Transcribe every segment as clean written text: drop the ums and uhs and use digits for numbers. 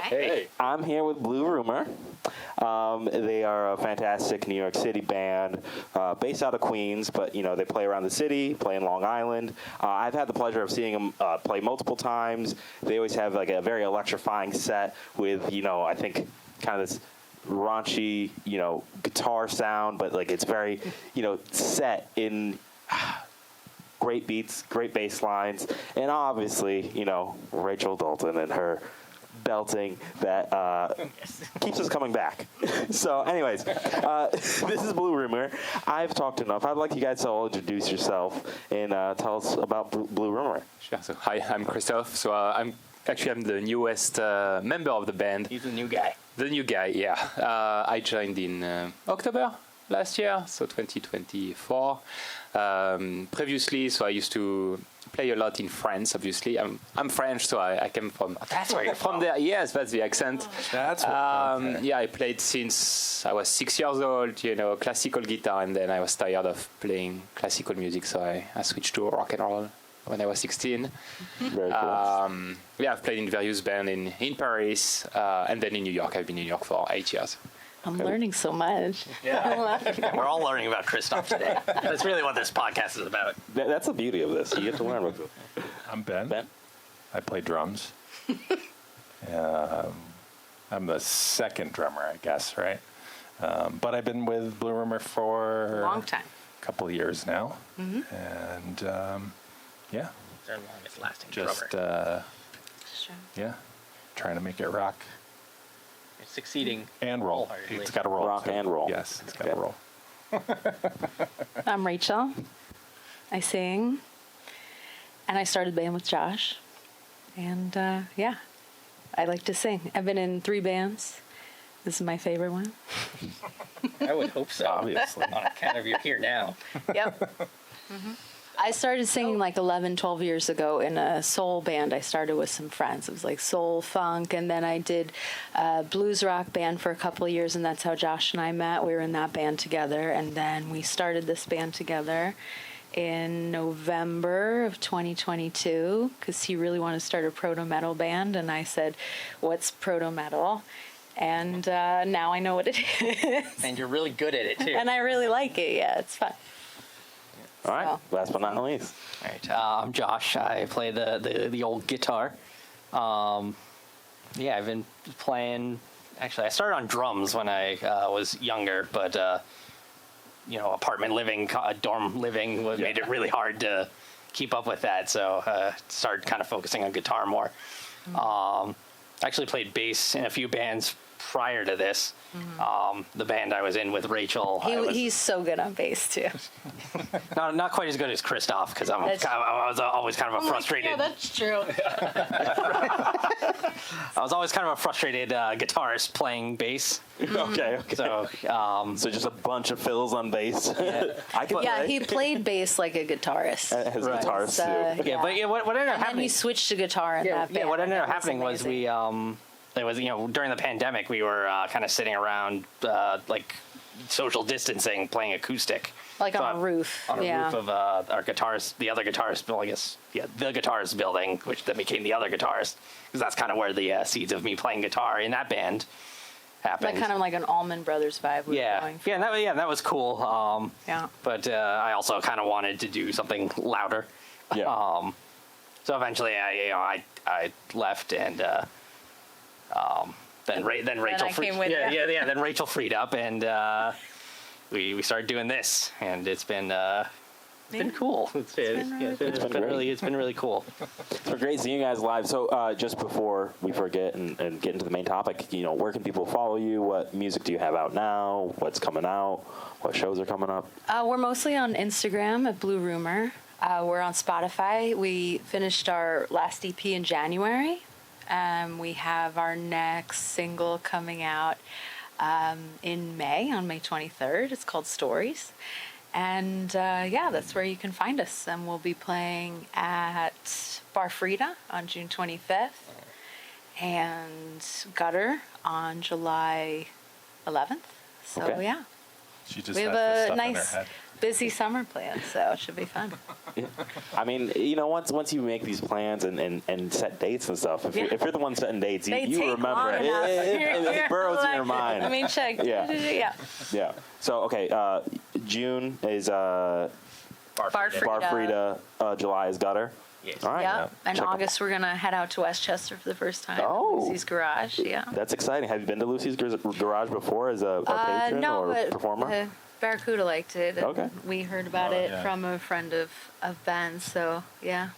Hey. I'm here with Blue Rumor. They are a fantastic New York City band based out of Queens, but, they play around the city, play in Long Island. I've had the pleasure of seeing them play multiple times. They always have, like, a very electrifying set with, I think, kind of this raunchy, guitar sound, but, like, it's very, set in great beats, great bass lines, and obviously, Rachel Dalton and her belting that keeps us coming back. So anyways, this is Blue Rumor. I've talked enough. I'd like you guys to all introduce yourself and tell us about Blue Rumor. Sure. So, hi, I'm Christophe. So I'm the newest member of the band. He's the new guy. The new guy, yeah. I joined in October last year, so 2024. Previously, so I used to play a lot in France, obviously. I'm French, so I came from... That's where you're from. There. Yes, that's the accent. That's what... Okay. Yeah, I played since I was 6 years old, classical guitar, and then I was tired of playing classical music, so I switched to rock and roll when I was 16. Very cool. Yeah, I've played in various bands in Paris, and then in New York. I've been in New York for 8 years. I'm learning so much. Yeah. We're all learning about Christophe today. That's really what this podcast is about. That's the beauty of this. You get to learn with it. I'm Ben. Ben? I play drums. I'm the second drummer, I guess, right? But I've been with Blue Rumor for... Long time. A couple of years now. Mm-hmm. And, yeah. They're the longest lasting Just, drummer. yeah, trying to make it rock. It's succeeding. And roll. wholeheartedly. It's got to roll. Rock and roll. Yes, it's got to Okay. roll. I'm Rachel. I sing. And I started the band with Josh. And yeah, I like to sing. I've been in 3 bands. This is my favorite one. I would hope so. Obviously. On account of you're here now. Yep. I started singing like 11, 12 years ago in a soul band. I started with some friends. It was like soul, funk, and then I did a blues rock band for a couple of years, and that's how Josh and I met. We were in that band together, and then we started this band together in November of 2022 because he really wanted to start a proto-metal band, and I said, what's proto-metal? And now I know what it is. And you're really good at it, too. And I really like it. Yeah, it's fun. All right. So. Last but not least. All right. I'm Josh. I play the old guitar. Yeah, I've been playing... Actually, I started on drums when I was younger, but, apartment living, dorm living made it really hard to keep up with that, so started kind of focusing on guitar more. Actually played bass in a few bands prior to this. The band I was in with Rachel. He's so good on bass, too. Not quite as good as Christophe, because I was always kind of a frustrated... Yeah, that's true. I was always kind of a frustrated guitarist playing bass. Okay. So, So just a bunch of fills on bass. I can Yeah, play. he played bass like a guitarist. His Right. guitarist So, too. yeah, but what ended up And then happening... he switched to guitar in that band. what ended and up it happening was amazing. it was, during the pandemic, we were kind of sitting around, like, social distancing, playing acoustic. Like So on a roof. On a yeah. roof of our guitarist, the other guitarist, well, I guess, yeah, the guitarist building, which then became the other guitarist, because that's kind of where the seeds of me playing guitar in that band happened. Like kind of like an Allman Brothers vibe we were going for. Yeah, that was cool. Yeah. But I also kind of wanted to do something louder. Yeah. So eventually, I left, and then Rachel I came with you. yeah. Then Rachel freed up, and we started doing this, and it's been cool. It's been really cool. It's been great seeing you guys live. So just before we forget and get into the main topic, where can people follow you? What music do you have out now? What's coming out? What shows are coming up? We're mostly on Instagram at Blue Rumor. We're on Spotify. We finished our last EP in January. We have our next single coming out in May, on May 23rd. It's called Stories. And that's where you can find us. And we'll be playing at Bar Frida on June 25th and Gutter on July 11th. So, Okay. yeah. She just We has have the a stuff in her nice, head. busy summer plans, so it should be fun. I mean, once you make these plans and set dates and stuff, if you're the one setting dates, They you take remember long it. enough. It burrows in your mind. Let me check. Yeah. Yeah. So, okay, June is Barfrida, July is Gutter. Yes. All right. Yep. And Check 'em. August, we're going to head out to Westchester for the first time. Oh. Lucy's Garage, yeah. That's exciting. Have you been to Lucy's Garage before as a patron no, or but performer? Barracuda liked it. And Okay. we heard about it from a friend of Ben's, so yeah,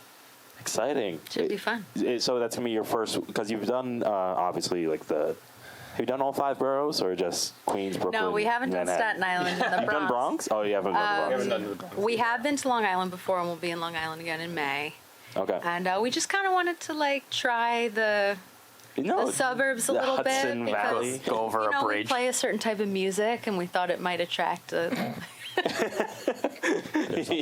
Exciting. should be fun. So that's gonna be your first, because you've done obviously like have you done all 5 boroughs or just Queens, Brooklyn? No, we haven't done Manhattan? Staten Island and the Bronx. You've done Bronx? Oh, you haven't done the Bronx. We have been to Long Island before, and we'll be in Long Island again in May. Okay. And we just kind of wanted to like try the suburbs a the little Hudson bit Valley. because Go over a we bridge. play a certain type of music, and we thought it might attract a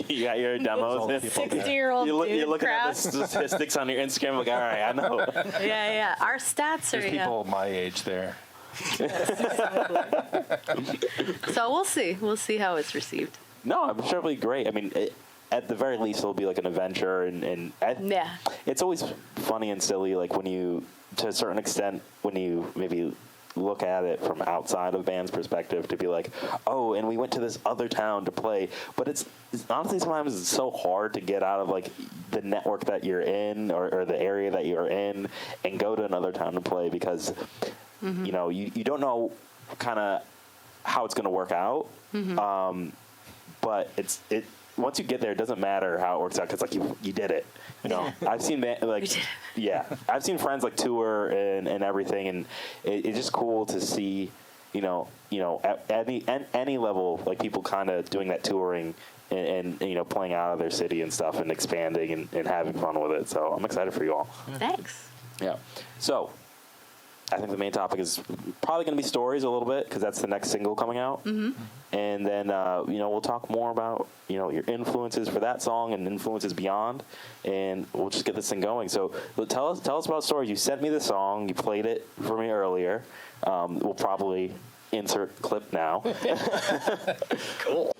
You got your demos. 60-year-old You're looking crowd. at the statistics on your Instagram, like, all right, I know. Yeah. Our stats are There's people my age there. So we'll see. We'll see how it's received. No, I'm sure it'll be great. I mean, at the very least, it'll be like an adventure, and Yeah. it's always funny and silly, like when you, to a certain extent, when you maybe look at it from outside of band's perspective, to be like, oh, and we went to this other town to play, but it's honestly sometimes it's so hard to get out of like the network that you're in or the area that you're in and go to another town to play because you know you don't know kind of how it's going to work out, but it once you get there, it doesn't matter how it works out because like you did it. You know, I've seen I've seen friends like tour and everything, and it's just cool to see, you know, at any level, like people kind of doing that touring and you know playing out of their city and stuff and expanding and having fun with it. So I'm excited for you all. Thanks. Yeah. So I think the main topic is probably going to be stories a little bit because that's the next single coming out. Mm-hmm. And then, you know, we'll talk more about, you know, your influences for that song and influences beyond. And we'll just get this thing going. So tell us about stories. You sent me the song. You played it for me earlier. We'll probably insert clip now. Cool.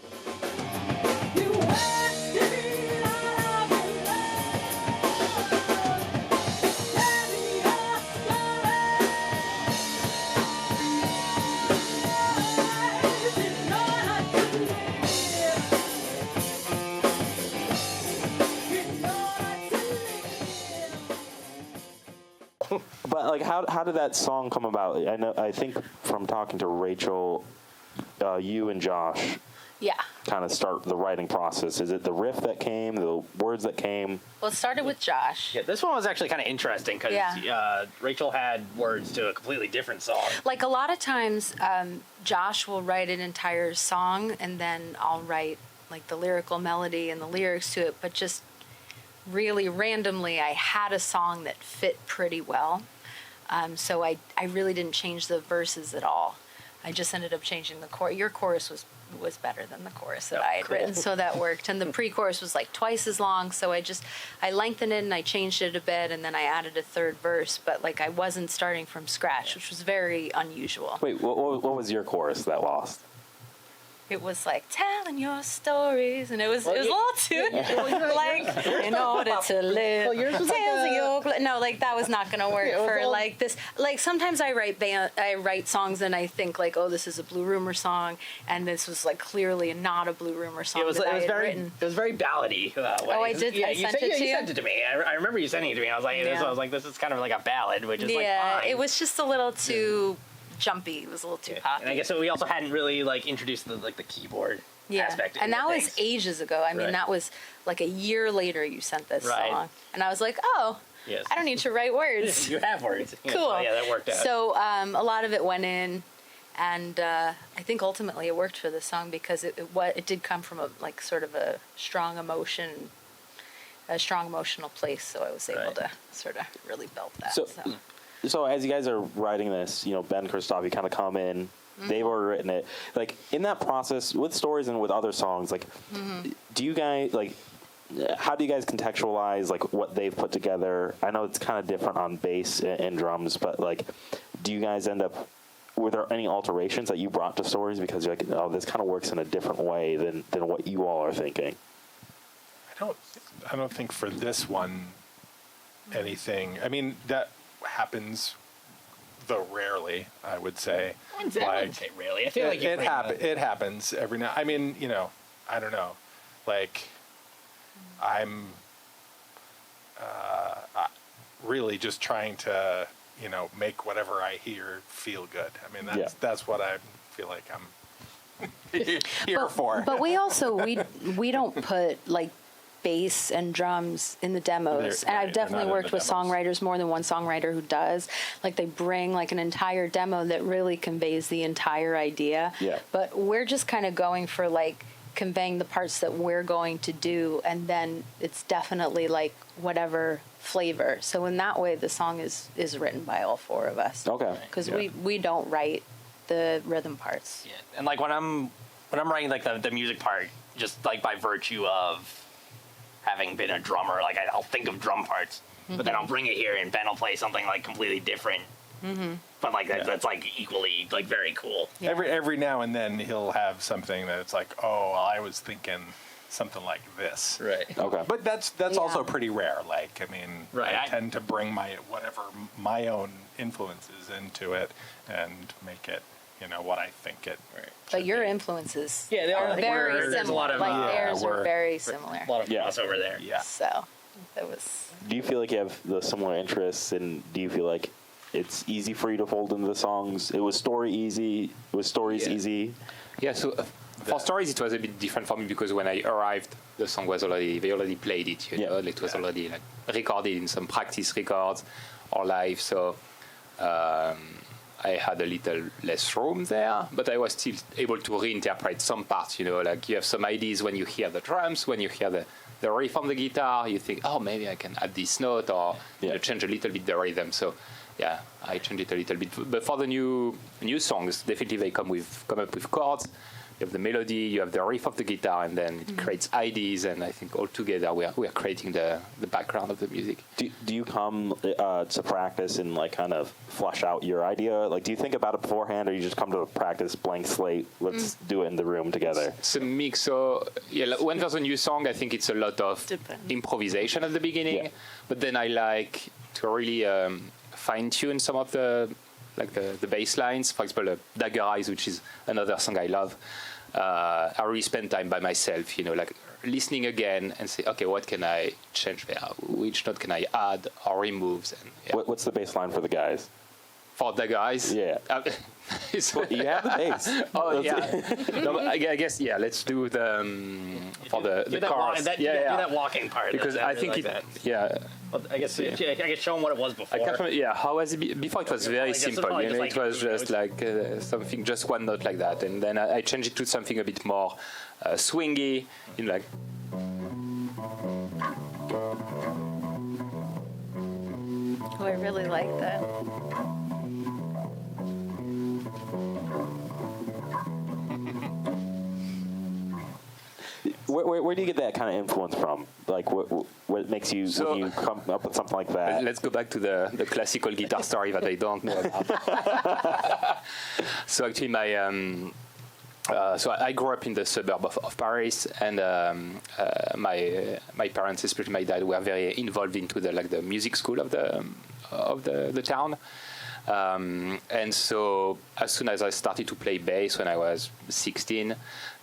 But like, how did that song come about? I think from talking to Rachel, you and Josh Yeah. kind of start the writing process. Is it the riff that came, the words that came? Well, it started with Josh. Yeah, this one was actually kind of interesting because Rachel had words to a completely different song. Like a lot of times, Josh will write an entire song, and then I'll write like the lyrical melody and the lyrics to it. But just really randomly, I had a song that fit pretty well. So I really didn't change the verses at all. I just ended up changing the chorus. Your chorus was better than the chorus that I had written, so that worked. And the pre-chorus was like twice as long, so I lengthened it and I changed it a bit, and then I added a third verse. But like I wasn't starting from scratch, which was very unusual. Wait, what was your chorus that lost? It was like telling your stories, and it was a little too like in order to live. Well, yours was No, like that was not gonna work for like this. Like sometimes I write songs and I think like, oh, this is a Blue Rumor song, and this was like clearly not a Blue Rumor song. It was very ballady. I did. Yeah, I you sent it to you. You sent it to me. I remember you sending it to me. I was like, this is kind of like a ballad, which is like fine. It was just a little too jumpy. It was a little too poppy. And I guess we also hadn't really like introduced the keyboard aspect. And that was ages ago. I mean, that was like a year later you sent this song. And I was like, oh, yes. I don't need to write words. You have words. Cool. So, yeah, that worked out. So a lot of it went in, and I think ultimately it worked for this song because it did come from a like sort of a strong emotional place. So I was able to sort of really build that. So as you guys are writing this, you know, Ben, Christophe, you kind of come in. They've already written it. Like in that process with stories and with other songs, like, do you guys like? How do you guys contextualize like what they've put together? I know it's kind of different on bass and drums, but like, do you guys end up were there any alterations that you brought to stories because you're like, oh, this kind of works in a different way than what you all are thinking? I don't think for this one anything. I mean, that happens, though rarely, I would say. I wouldn't say really. I feel like it happens every now. I mean, I don't know. Like, I'm really just trying to, make whatever I hear feel good. I mean, that's what I feel like I'm here for. But we also we don't put like bass and drums in the demos, and I've definitely worked with songwriters, more than one songwriter who does. Like they bring like an entire demo that really conveys the entire idea. Yeah. But we're just kind of going for like conveying the parts that we're going to do, and then it's definitely like whatever flavor. So in that way, the song is written by all four of us. Okay. Because we don't write the rhythm parts. Yeah. And like when I'm writing like the music part, just like by virtue of having been a drummer, like I'll think of drum parts, but then I'll bring it here and Ben will play something like completely different. But like that's like equally like very cool. Yeah. Every now and then he'll have something that it's like, oh, well, I was thinking something like this. Right. Okay. But that's also pretty rare. Like, I mean, Right. I tend to bring my own influences into it and make it, what I think it. Right. But your influences Yeah, they are very similar. there's a lot of like theirs are very similar. a lot of crossover there. Yeah. So that was. Do you feel like you have the similar interests, and do you feel like it's easy for you to fold into the songs? It was stories easy? Yeah, so for stories it was a bit different for me because when I arrived, the song was they already played it, it was already like recorded in some practice records or live, so I had a little less room there, but I was still able to reinterpret some parts, like you have some ideas when you hear the drums, when you hear the riff on the guitar, you think, oh, maybe I can add this note or change a little bit the rhythm, so yeah, I changed it a little bit. But for the new songs, definitely they come up with chords. You have the melody, you have the riff of the guitar, and then it creates ideas. And I think all together we are creating the background of the music. Do you come to practice and like kind of flush out your idea? Like, do you think about it beforehand, or you just come to practice blank slate? Let's do it in the room together. It's a mix. So when there's a new song, I think it's a lot of improvisation at the beginning. But then I like to really fine-tune some of the bass lines. For example, Dagger Eyes, which is another song I love. I really spend time by myself, like listening again and say, okay, what can I change there? Which note can I add or remove? And, What's the bass line for the guys? For Dagger Eyes? Yeah. You have the bass. Oh, yeah. No, I guess, let's do the for the chorus. Do that walking part. Because I think like it, that. Well, I guess show them what it was before. I can't remember, how was it before? It was very simple. It was just like something, just one note like that, and then I changed it to something a bit more swingy, like. Oh, I really like that. Where do you get that kind of influence from? Like, what makes you when you come up with something like that? Let's go back to the classical guitar story that I don't know about. So actually, so I grew up in the suburb of Paris, and my parents, especially my dad, were very involved into the music school of the town. And so as soon as I started to play bass when I was 16,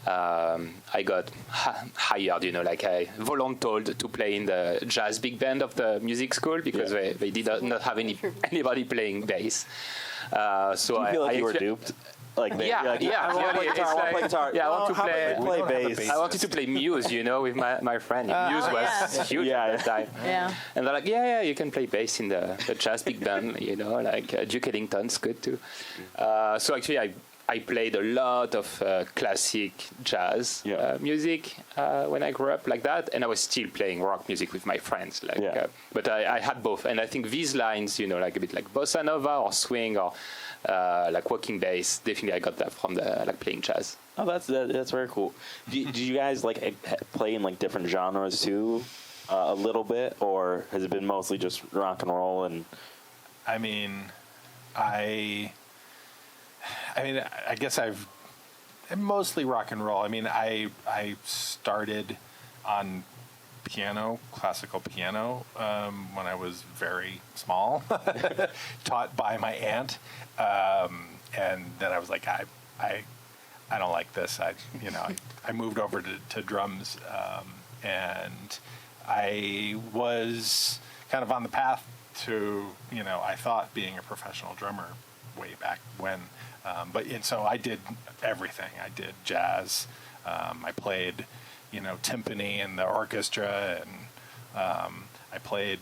I got hired, I volunteered to play in the jazz big band of the music school because they did not have anybody playing bass. So do you feel like you were duped? Like, I want to play guitar. I want to play bass. I wanted to play Muse, with my friend. Muse was huge at the time. Yeah. And they're like, you can play bass in the jazz big band, like Duke Ellington's good too. So actually, I played a lot of classic jazz music when I grew up like that, and I was still playing rock music with my friends. But I had both, and I think these lines, like a bit like bossa nova or swing or like walking bass, definitely I got that from the playing jazz. Oh, that's very cool. Do you guys play in different genres too, a little bit, or has it been mostly just rock and roll? And I mean, I mean, I guess I'm mostly rock and roll. I mean, I started on piano, classical piano, when I was very small, taught by my aunt, and then I was like, I don't like this. I moved over to drums, and I was kind of on the path to, I thought being a professional drummer way back when. And so I did everything. I did jazz. I played, timpani in the orchestra, and I played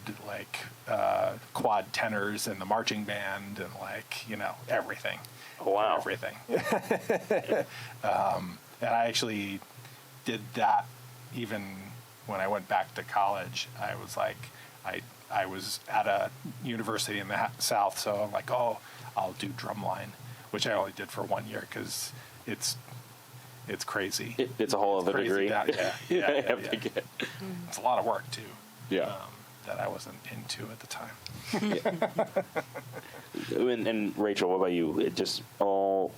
quad tenors in the marching band, and everything. Oh, wow. Everything. And I actually did that even when I went back to college. I was I was at a university in the South, so I'm like, oh, I'll do drumline, which I only did for 1 year because it's crazy. It's a whole other degree. Yeah. It's a lot of work too. Yeah. That I wasn't into at the time. And Rachel, what about you? It just all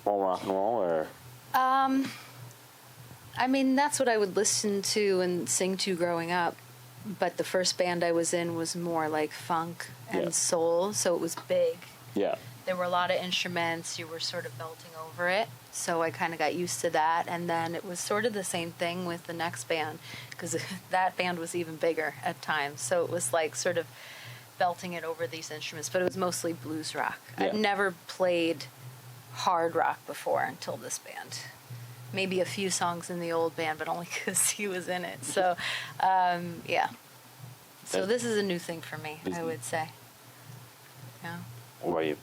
rock and roll, or? I mean, that's what I would listen to and sing to growing up. But the first band I was in was more like funk and soul, so it was big. Yeah. There were a lot of instruments. You were sort of belting over it. So I kind of got used to that. And then it was sort of the same thing with the next band, because that band was even bigger at times. So it was like sort of belting it over these instruments. But it was mostly blues rock. Yeah. I'd never played hard rock before until this band. Maybe a few songs in the old band, but only because he was in it. So, yeah. So this is a new thing for me, I would say. Yeah. What about you?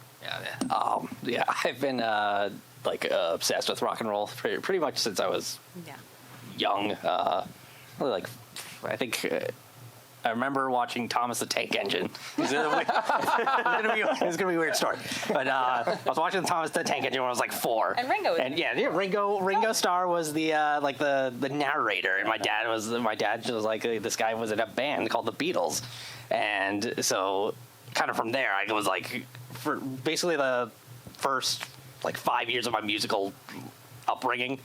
Yeah, I've been obsessed with rock and roll pretty much since I was young. Really, I think I remember watching Thomas the Tank Engine. It's gonna be a weird story, but I was watching Thomas the Tank Engine when I was like 4. And Ringo was Ringo Starr was the the narrator, and my dad was like, this guy was in a band called the Beatles, and so kind of from there I was like, for basically the first 5 years of my musical upbringing,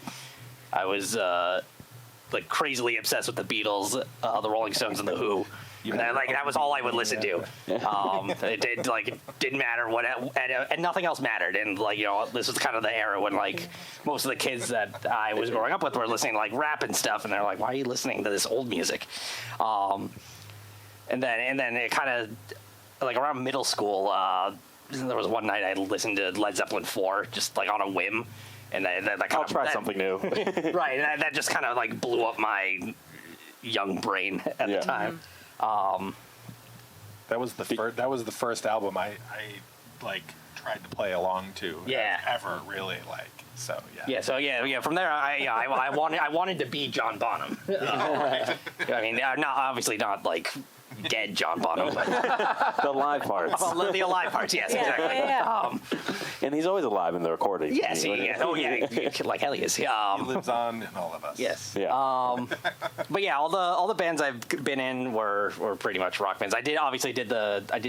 I was crazily obsessed with the Beatles, the Rolling Stones, and the Who. And that was all I would listen to. It didn't matter what, and nothing else mattered. And this was kind of the era when most of the kids that I was growing up with were listening to rap and stuff, and they're like, "Why are you listening to this old music?" And then it kind of around middle school, there was one night I listened to Led Zeppelin 4 just on a whim. And I'll try something new. Right, and that just kind of blew up my young brain at the time. That was the first album I tried to play along to. Yeah. Ever really so yeah. Yeah. From there, I wanted to be John Bonham. I mean, obviously not dead John Bonham, but The live parts. well, the alive parts. Yes, exactly. Yeah. And he's always alive in the recording. Yes, oh yeah, hell he is. He lives on in all of us. Yes. Yeah. But yeah, all the bands I've been in were pretty much rock bands. I did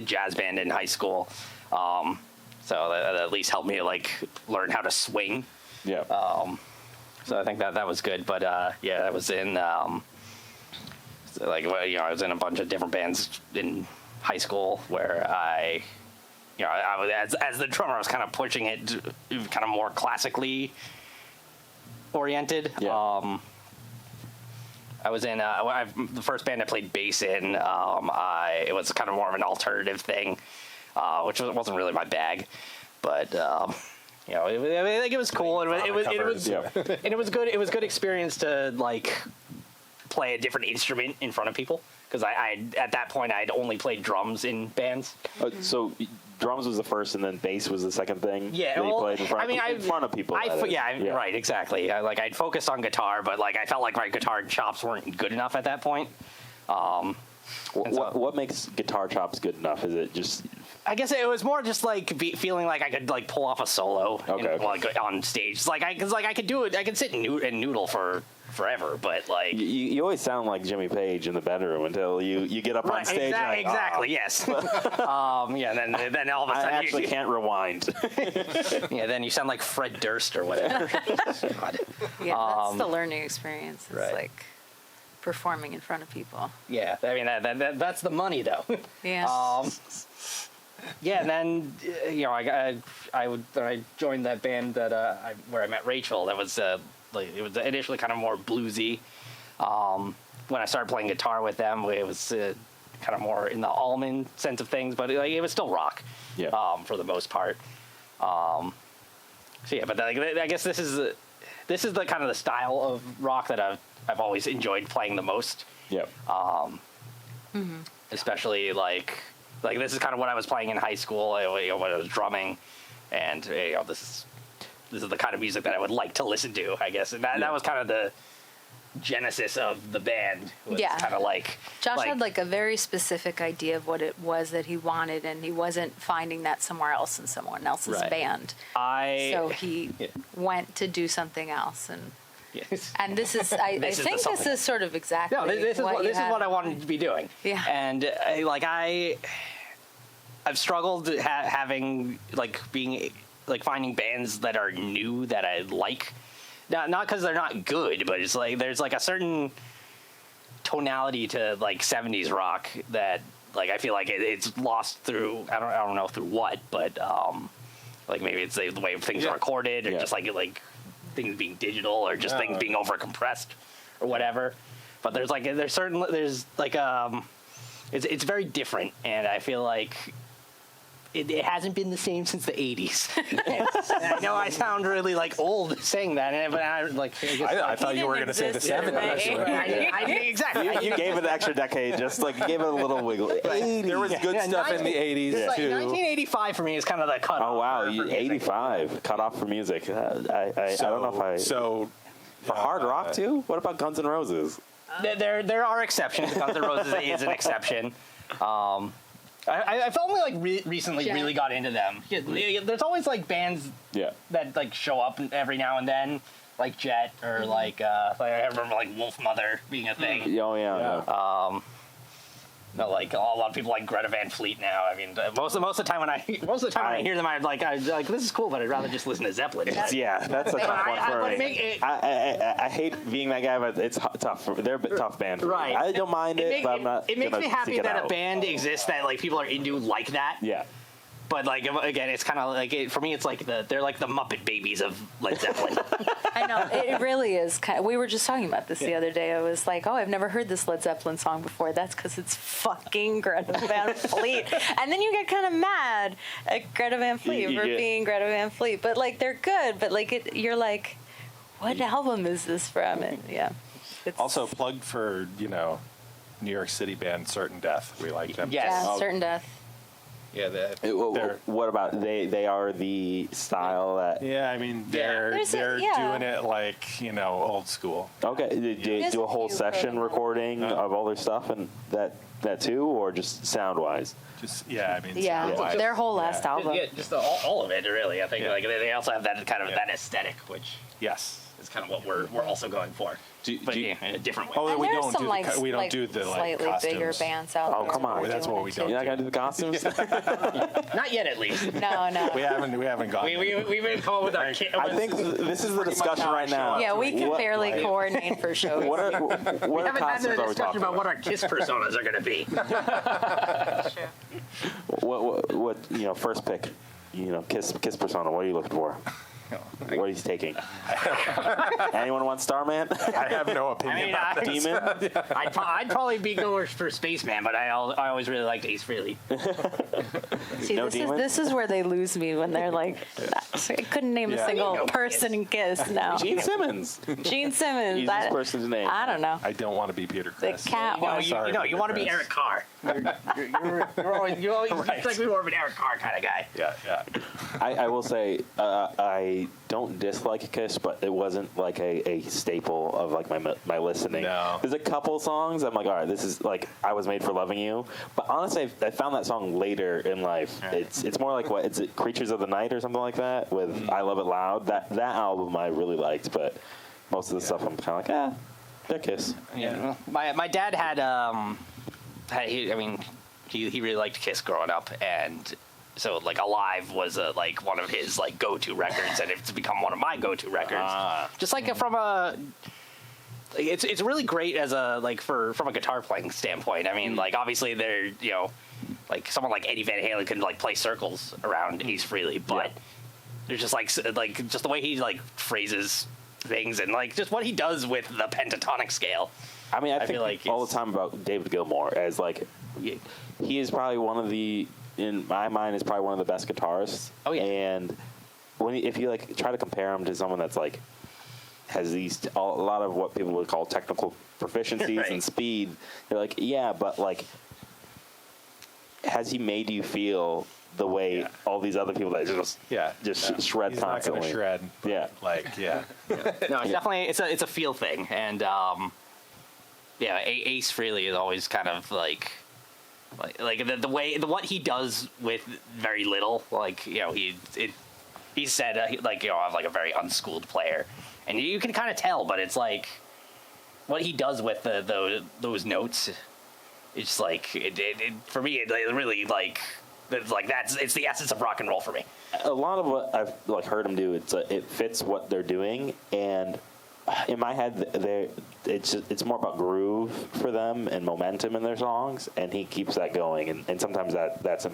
jazz band in high school, so that at least helped me learn how to swing. Yeah. So I think that was good. But I was in I was in a bunch of different bands in high school where I was as the drummer, I was kind of pushing it kind of more classically oriented. Yeah. I was in the first band I played bass in. It was kind of more of an alternative thing, which wasn't really my bag, but it was cool, and it was good. It was good experience to play a different instrument in front of people, because I at that point I'd only played drums in bands. So drums was the first, and then bass was the second thing. Yeah, that you played in front of people. Right, exactly. I'd focused on guitar, but I felt like my guitar chops weren't good enough at that point. What makes guitar chops good enough? Is it just? I guess it was more just feeling like I could pull off a solo on stage. It's I could do it. I could sit and noodle for forever, but like You always sound like Jimmy Page in the bedroom until you get up on stage. Exactly. Yes. Yeah. Then all of a I sudden actually can't rewind. Yeah. Then you sound like Fred Durst or whatever. God. Yeah, that's the learning experience. It's right. like performing in front of people. Yeah. I mean that's the money though. Yeah. Yeah, and then I joined that band that where I met Rachel. That was it was initially kind of more bluesy. When I started playing guitar with them, it was kind of more in the Allman sense of things, but it was still rock. Yeah. For the most part. So yeah, but I guess this is the kind of the style of rock that I've always enjoyed playing the most. Yep. Especially like this is kind of what I was playing in high school, when I was drumming, and this is the kind of music that I would like to listen to, I guess, and that was kind of the genesis of the band. Was Yeah. kind of like Josh had like a very specific idea of what it was that he wanted, and he wasn't finding that somewhere else in someone else's Right. band. So he went to do something else, and yes. and this is I This is think the this something. is sort of exactly No, this is what you had. what I wanted to be doing. Yeah. And I've struggled having finding bands that are new that I like. Not because they're not good, but it's like there's like a certain tonality to like 70s rock that like I feel like it's lost through I don't know through what, but like maybe it's the way things are recorded, or just like things being digital, or just things being over compressed or whatever. But there's it's very different, and I feel like it hasn't been the same since the 80s. And I know I sound really like old saying that, but I thought you were going to say the 70s. Exactly. You gave it an extra decade, just like you gave it a little wiggle. 80s. There was good stuff in the 80s, Like too. 1985 for me is kind of the cutoff. Oh wow, for music. 85 cut off for music. I don't know if I for hard rock too. What about Guns N' Roses? There are exceptions. Guns N' Roses is an exception. I've only like recently Jet. really got into them. There's always like bands that like show up every now and then, like Jet or like I remember like Wolf Mother being a thing. Oh yeah. No, like a lot of people like Greta Van Fleet now. I mean, most of the time when I hear them, I'm like this is cool, but I'd rather just listen to Zeppelin. That's a tough one for me. I hate being that guy, but it's tough. They're a tough band. Right. I don't mind it, but I'm not. It makes me happy that out. a band exists that like people are into like that. Yeah. But like again, it's kind of like for me, it's like they're like the Muppet Babies of Led Zeppelin. I know it really is. We were just talking about this the other day. I was like, oh, I've never heard this Led Zeppelin song before. That's because it's fucking Greta Van Fleet. And then you get kind of mad at Greta Van Fleet for being Greta Van Fleet. But like they're good. But like you're like, what album is this from? And it's Also plugged for, New York City band Certain Death. We like them. Yes. Certain Death. Yeah, what about they are the style that? yeah. I mean, they're doing it like old school. Okay, did you do a whole session recording of all their stuff and that too, or just sound wise? Just I mean, Yeah, their whole last album. Yeah, just all of it, really. I think like they also have that kind of that aesthetic, which yes. is kind of what we're also going for, but in a different way. Oh, And we there's don't some do like we don't do the like slightly costumes. bigger bands out there. Oh, come on. That's doing what we it, don't too. You're not gonna do the costumes? Not yet, at least. No. We haven't gone. We've been coming with our. I think this is the discussion right now. Yeah, we can barely coordinate for shows. What are We haven't had costumes the are we discussion talking about what about? our KISS personas are going to be. What first pick? Kiss persona. What are you looking for? What he's taking? Anyone want Starman? I have no opinion. Demon? I'd probably be going for Spaceman, but I always really liked Ace Frehley. See, No this demon? is where they lose me when they're like, I couldn't name a single No person in Kiss. No, Gene Simmons. Gene Simmons. Easiest person's name. I don't know. I don't want to be Peter The Criss. cat one. You want to be Eric Carr. You're always like me more of an Eric Carr kind of guy. Yeah. I will say I don't dislike Kiss, but it wasn't like a staple of like my listening. No. There's a couple songs I'm like, all right, this is like I Was Made for Loving You. But honestly, I found that song later in life. It's more like what? It's Creatures of the Night or something like that with I Love It Loud. That album I really liked, but Most of the stuff I'm kind of like, they're Kiss. Yeah. My dad had he really liked Kiss growing up, and so like Alive was like one of his like go-to records, and it's become one of my go-to records. Just like from a, it's really great as a like from a guitar playing standpoint. I mean, like obviously they're like someone like Eddie Van Halen can like play circles around Ace Frehley, but there's just like just the way he like phrases things and like just what he does with the pentatonic scale. I mean, I feel think like all the time about David Gilmour as like he is probably one of the, in my mind, is probably one of the best guitarists. Oh yeah. And if you like try to compare him to someone that's like has a lot of what people would call technical proficiencies Right. and speed, you're like, yeah, but like, has he made you feel the way all these other people that just shred He's constantly? not gonna shred. But Yeah. Like, yeah. No, it's definitely it's a feel thing, and Ace Frehley is always kind of like the way what he does with very little, like he said I'm like a very unschooled player, and you can kind of tell, but it's like what he does with those notes. It's like it for me. It really like it's the essence of rock and roll for me. A lot of what I've like heard him do, it fits what they're doing, and in my head, it's more about groove for them and momentum in their songs, and he keeps that going, and sometimes that's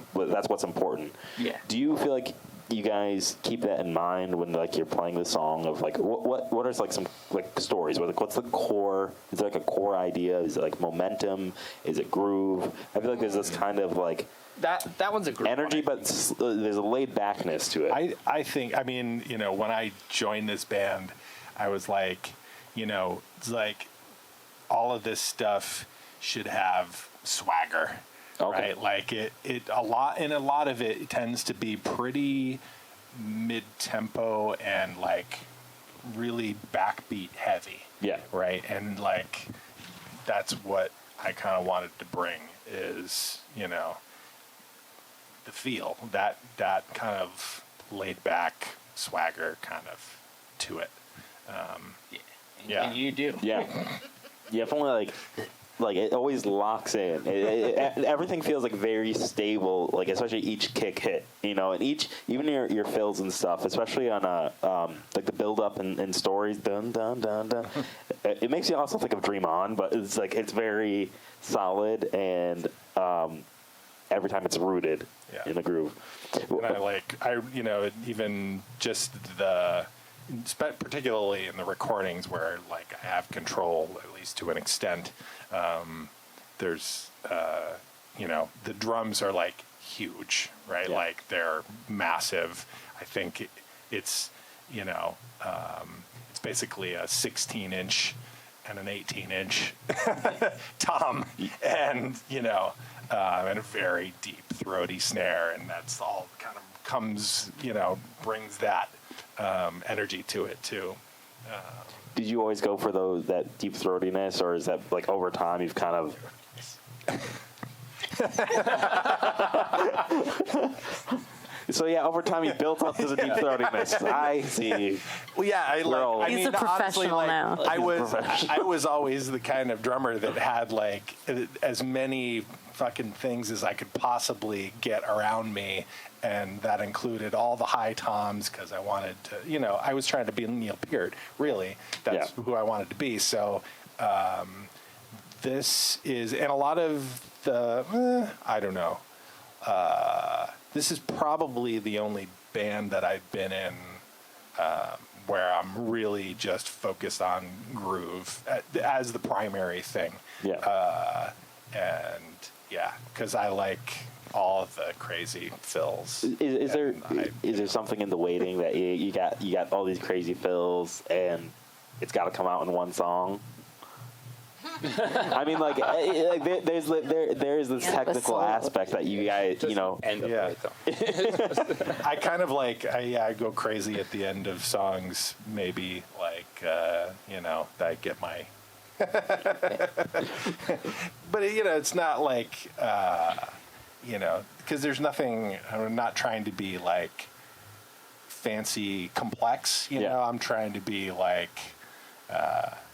what's important. Yeah. Do you feel like you guys keep that in mind when like you're playing the song of like what are like some like stories? What's the core? Is there like a core idea? Is it like momentum? Is it groove? I feel like there's this kind of like That one's a group energy, but there's a laid backness to it. I think, I mean, when I joined this band, I was like, it's like all of this stuff should have swagger, Okay. right? Like a lot of it tends to be pretty mid-tempo and like really backbeat heavy. Yeah. Right. And like, that's what I kind of wanted to bring is, the feel, that kind of laid back swagger kind of to it. Yeah. And you do. Yeah. Definitely like it always locks in. Everything feels like very stable, like especially each kick hit, and even your fills and stuff, especially on like the build up and stories, dun dun dun dun. It makes you also think of Dream On, but it's like it's very solid and every time it's rooted in the groove. And even just particularly in the recordings where like I have control, at least to an extent, there's, the drums are like huge, right? Yeah. Like they're massive. I think it's it's basically a 16-inch and an 18-inch tom, and and a very deep throaty snare, and that's all kind of comes, brings that energy to it too. Did you always go for that deep throatiness, or is that like over time you've kind of? So yeah, over time you built up to the deep throatiness. I see. Well, yeah, He's a professional now. I was always the kind of drummer that had like as many fucking things as I could possibly get around me, and that included all the high toms because I wanted to, I was trying to be Neil Peart. Really, that's who I wanted to be. So this is, and a lot of the, I don't know. This is probably the only band that I've been in where I'm really just focused on groove as the primary thing. Yeah. And yeah, because I like all of the crazy fills. Is there something in the waiting that you got all these crazy fills and it's got to come out in one song? I mean, like there is this technical aspect that you guys, I kind of like, I go crazy at the end of songs, maybe like, I get my, but it's not like, because there's nothing, I'm not trying to be like fancy complex, I'm trying to be like,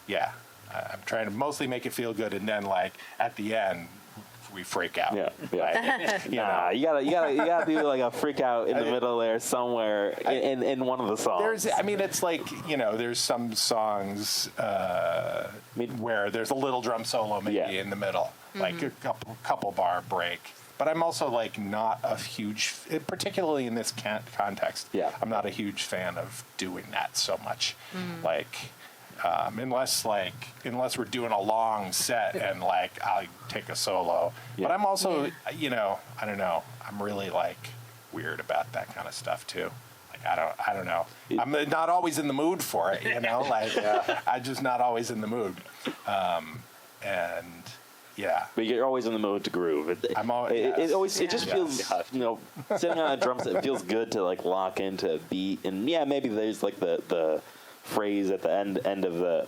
yeah, I'm trying to mostly make it feel good, and then like at the end, we freak out. Yeah, yeah. You know. You gotta do like a freak out in the middle there somewhere in one of the songs. It's like, there's some songs where there's a little drum solo maybe in the middle, like a couple bar break. But I'm also like not a huge, particularly in this context. Yeah. I'm not a huge fan of doing that so much, like. Unless we're doing a long set and like I'll take a solo, but I'm also I don't know, I'm really like weird about that kind of stuff too. Like I don't know, I'm not always in the mood for it, like I'm just not always in the mood, and yeah. But you're always in the mood to groove. It just feels sitting on a drum set, it feels good to like lock into a beat, and maybe there's like the phrase at the end of the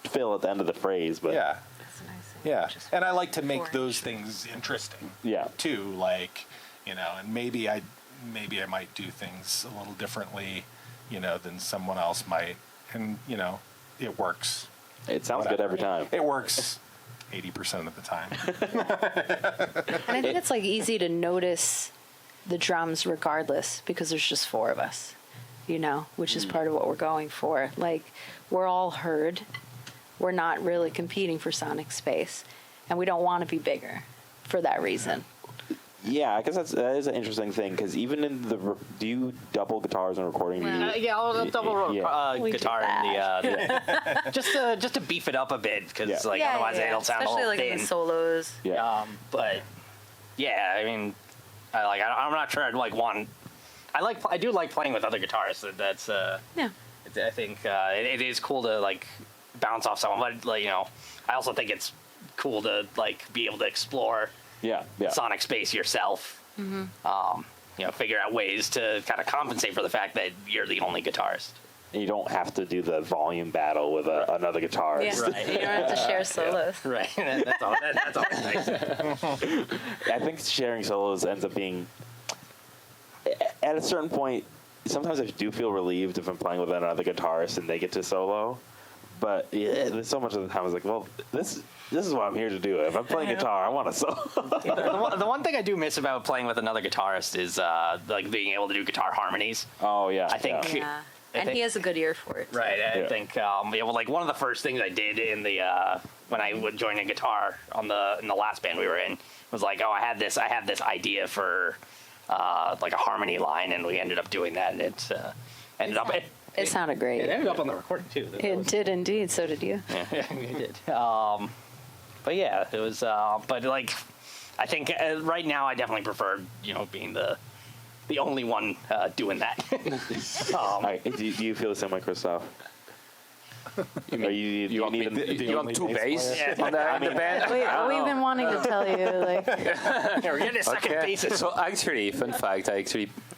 fill at the end of the phrase, but yeah, That's a nice thing. yeah, and I like to make Four those things interesting. Yeah. Too, like and maybe I might do things a little differently, than someone else might, and it works. it sounds good every time. It works 80% of the time. And I think it's like easy to notice the drums regardless because there's just four of us, which is part of what we're going for. Like, we're all heard. We're not really competing for sonic space, and we don't want to be bigger for that reason. Yeah, I guess that is an interesting thing because even in do you double guitars in recording? I'll double We do guitar in the just to beef it up a bit because otherwise it'll sound especially all like thin. in the solos. Yeah. But yeah, I mean, I'm not sure I'd like want. I do like playing with other guitarists. That's Yeah. I think it is cool to like bounce off someone, but like I also think it's cool to like be able to explore sonic space yourself. Figure out ways to kind of compensate for the fact that you're the only guitarist. And you don't have to do the volume battle with another guitarist. Yeah. Right. You don't have to share solos. Right. That's always nice. I think sharing solos ends up being, at a certain point, sometimes I do feel relieved if I'm playing with another guitarist and they get to solo. But there's so much of the time I was like, well, this is what I'm here to do. If I'm playing guitar, I want to solo. The one thing I do miss about playing with another guitarist is like being able to do guitar harmonies. Oh, yeah. I think... Yeah. And he has a good ear for it. Right. I think like one of the first things I did in the when I would join a guitar in the last band we were in was like, I had this idea for like a harmony line, and we ended up doing that, and it ended up. It sounded great. It ended up on the recording too. It did indeed. So did you. Yeah, it did. But yeah, it was. But like, I think right now I definitely prefer being the only one doing that. Do you feel the same way, Christophe? You want two bass on the band? We've been wanting to tell you, like, We're getting a second bassist. So actually, fun fact,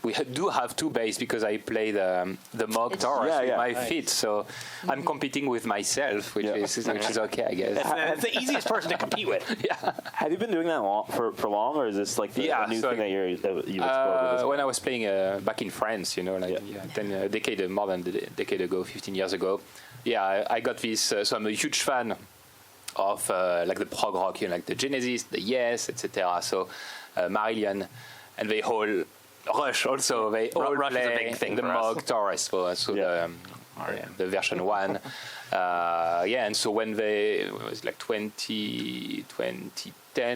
we do have two bass because I play the Moog Taurus with my feet, so I'm competing with myself, which is okay, I guess. That's the easiest person to compete with. Yeah. Have you been doing that for long, or is this like a new thing that you've explored with this? When I was playing back in France, more than a decade ago, 15 years ago, I got this. So I'm a huge fan of like the prog rock, like the Genesis, the Yes, etc. So Marillion, and they all Rush also. They all Rush play is a big thing the for us. Moog Taurus, the version 1. And so when it was like 2010,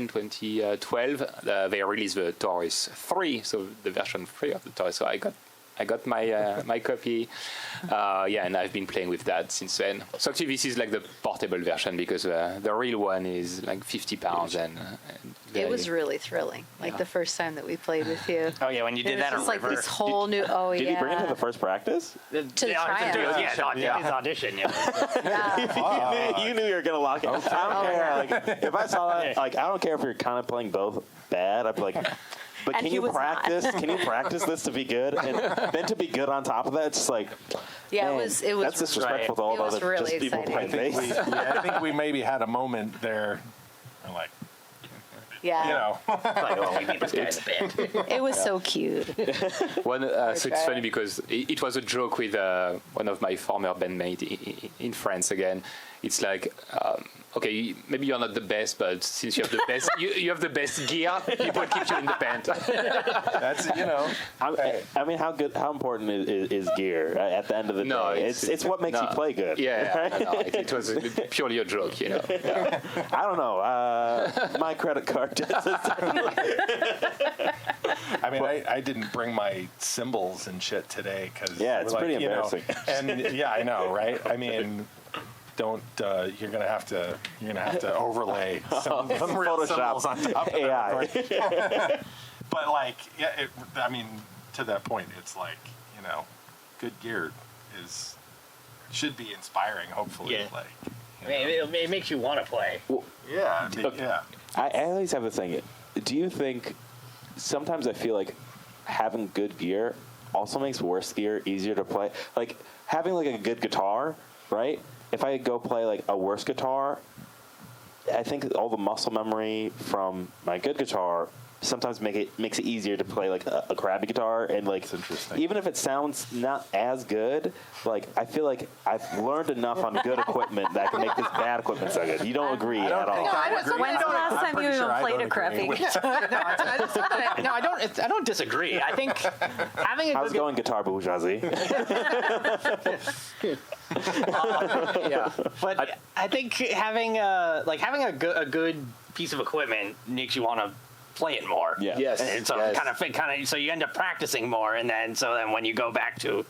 2012, they released the Taurus 3, so the version 3 of the Taurus. So I got my my copy, and I've been playing with that since then. So actually, this is like the portable version because the real one is like £50, and it was really thrilling. Like the first time that we played with you. Oh yeah, when you did that, it's like this whole new. Oh Did you bring it to the first practice? To the tryout. His audition. Yeah. You knew you were gonna lock it. I don't care. Like, if I saw that, like, I don't care if you're kind of playing both bad. I'd be like, but And can he you was practice? not. Can you practice this to be good? And then to be good on top of that, it's just like, Yeah, man, it was. that's disrespectful to all it the was other really just people exciting. playing bass. I think we maybe had a moment there, like, Yeah. You know. Like, oh, we need this guy in the band. It was so cute. So it's funny because it was a joke with one of my former bandmates in France again. It's like, okay, maybe you're not the best, but since you have the best, you have the best gear, people keep you in the band. That's, you know. I mean, how important is gear at the end of the No, day? It's what makes you play good. Yeah, right? no, it was purely a joke, you know. Yeah. I don't know. My credit card doesn't. I mean, I didn't bring my cymbals and shit today because It's pretty embarrassing. And yeah, I know, right? I mean, don't you're gonna have to overlay some real Photoshop. cymbals on top of AI. it. But like, yeah, I mean, to that point, it's like, you know, good gear should be inspiring. Hopefully, Yeah. like, I mean, it makes you want to play. yeah, I mean, yeah. I always have a thing. Do you think sometimes I feel like having good gear also makes worse gear easier to play? Like having like a good guitar, right? If I go play like a worse guitar, I think all the muscle memory from my good guitar sometimes makes it easier to play like a crappy guitar, and like That's interesting. even if it sounds not as good, like I feel like I've learned enough on good equipment that I can make this bad equipment so good. You don't agree at all? When's the last time you even played a crappy guitar? No, I don't disagree. I think having a How's it good going, guitar bourgeoisie? yeah, but I think having a good piece of equipment makes you want to play it more. Yeah. Yes. And so yes. kind of so you end up practicing more, and then when you go back to,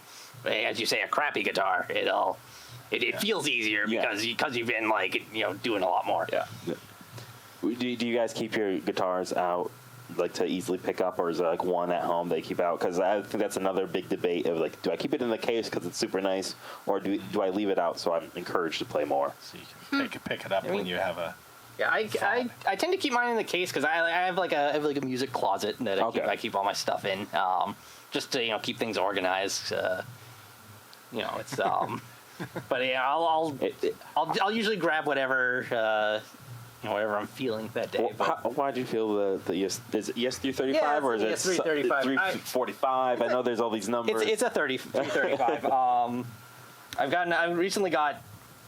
as you say, a crappy guitar, it feels easier Yeah. because you've been like doing a lot more. Yeah. Do you guys keep your guitars out like to easily pick up, or is there like one at home they keep out? Because I think that's another big debate of like, do I keep it in the case because it's super nice, or do I leave it out so I'm encouraged to play more? So you can pick it up when you have a. Yeah, I tend to keep mine in the case because I have like a music closet that I keep all my stuff in, just to keep things organized. It's but yeah, I'll usually grab whatever whatever I'm feeling that day. Why do you feel the is it ES335 Yeah, or is it it's ES335. 345? I know there's all these numbers. It's a 335. I've recently got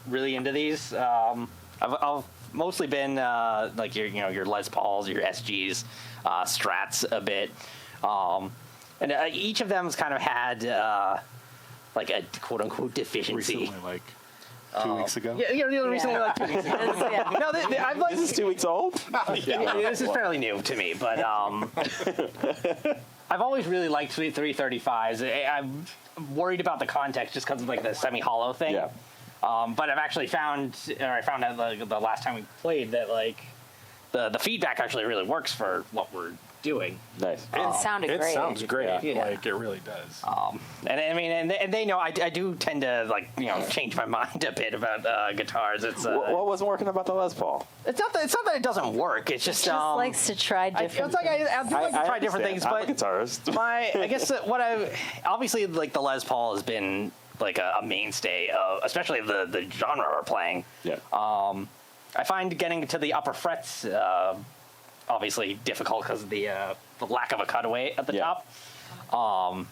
really into these. I've mostly been like your Les Pauls, your SGs, Strats a bit, and each of them's kind of had like a quote unquote deficiency. Recently, like 2 weeks ago. Recently like 2 weeks ago. Yeah. No, I've like This is 2 weeks old. yeah, this is fairly new to me, but I've always really liked 335s. I'm worried about the context just because of like the semi-hollow thing. Yeah. But I found out like, the last time we played that like the feedback actually really works for what we're doing. Nice. It sounded It great. sounds great. Yeah. Like it really does. And I mean, and they know I do tend to like change my mind a bit about guitars. It's What wasn't working about the Les Paul? it's not that it doesn't work. It's just Just likes to try different it's like I do like to try different things, I'm a but guitarist. I guess obviously like the Les Paul has been like a mainstay of especially the genre we're playing. Yeah. I find getting to the upper frets obviously difficult because of the lack of a cutaway at the Yeah. top.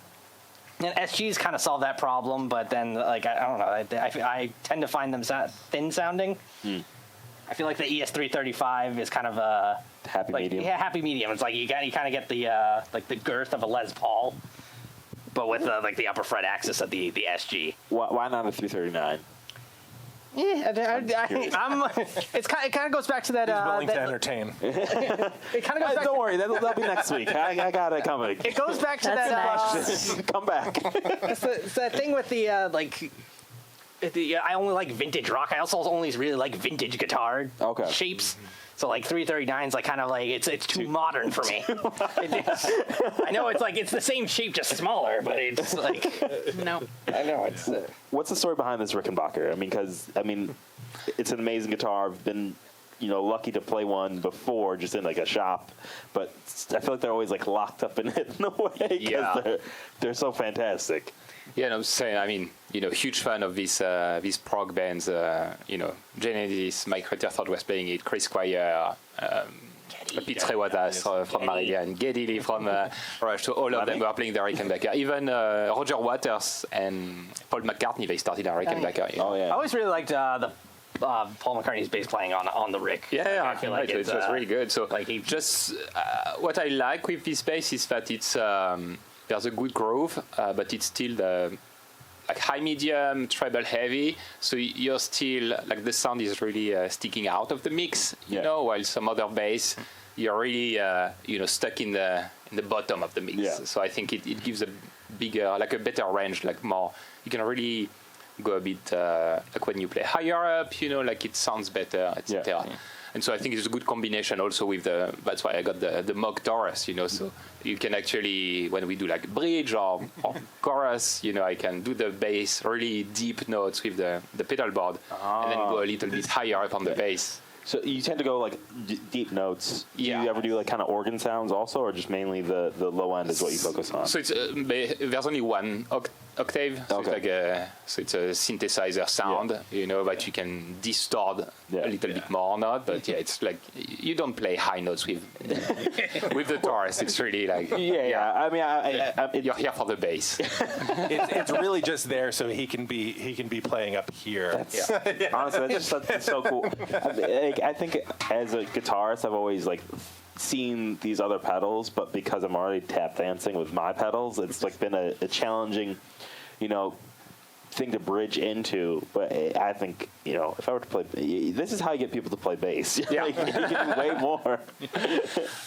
And SGs kind of solve that problem, but then like I don't know, I tend to find them thin sounding. I feel like the ES335 is kind of a Happy medium. Yeah, happy medium. It's like you kind of get the like the girth of a Les Paul, but with like the upper fret axis of the SG. Why not a 339? Yeah, it kind of goes back to that. He's willing to that entertain. it kind of goes back. Don't worry, that'll be next week. I got it coming. It goes back to That's that. Come back. It's that thing with the I only like vintage rock. I also only really like vintage guitar shapes. So like 339's like kind of like it's too modern for me. I know it's the same shape just smaller, but it's like No. I know it's. What's the story behind this Rickenbacker? I mean, it's an amazing guitar. I've been, lucky to play one before, just in like a shop. But I feel like they're always like locked up in it in a way because they're so fantastic. Yeah, and I'm saying, I mean, huge fan of these prog bands. Genesis, Mike Rutherford was playing it, Chris Squire, Pete Rewadas from Marillion, Geddy from Rush. So all of them were playing the Rickenbacker. Even Roger Waters and Paul McCartney, they started a Rickenbacker. You know? Oh yeah. I always really liked the Paul McCartney's bass playing on the Rick. Yeah, I feel like it was really good. So like just what I like with this bass is that it's there's a good groove, but it's still like high, medium, treble, heavy. So you're still like the sound is really sticking out of the mix, you know. While some other bass, you're really stuck in the bottom of the mix. Yeah. So I think it gives a bigger, like a better range, like more. You can really go a bit like when you play higher up, like it sounds better, etc. Yeah. And so I think it's a good combination also with that's why I got the Moog Taurus, so you can actually, when we do like bridge or chorus, I can do the bass, really deep notes with the pedal board, and then go a little bit higher up on the bass. So you tend to go like deep notes. Do you ever do like kind of organ sounds also, or just mainly the low end is what you focus on? So it's there's only one octave, so it's a synthesizer sound, that you can distort a little bit more or not. But it's like you don't play high notes with with the Taurus. It's really like I mean, you're here for the bass. It's really just there so he can be playing up here. Honestly, that's so cool. I think as a guitarist, I've always seen these other pedals, but because I'm already tap dancing with my pedals, it's been a challenging, thing to bridge into. But I think, if I were to play, this is how you get people to play bass. Yeah. You can do way more.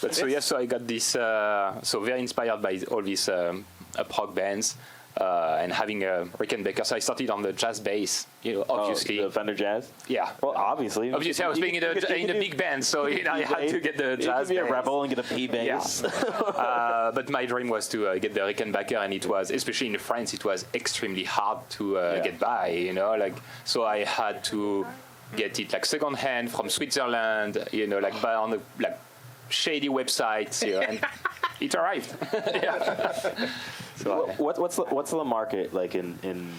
But so I got this, so very inspired by all these prog bands. And having a Rickenbacker, so I started on the jazz bass, obviously. The Fender Jazz? Yeah. Well, obviously. Obviously, I was playing in a big band, so I had to get the jazz bass. You could be a rebel and get a P bass. Yeah. But my dream was to get the Rickenbacker, and it was, especially in France, it was extremely hard to get by, so I had to get it secondhand from Switzerland, buy on the shady websites, and it arrived. So what's the market like in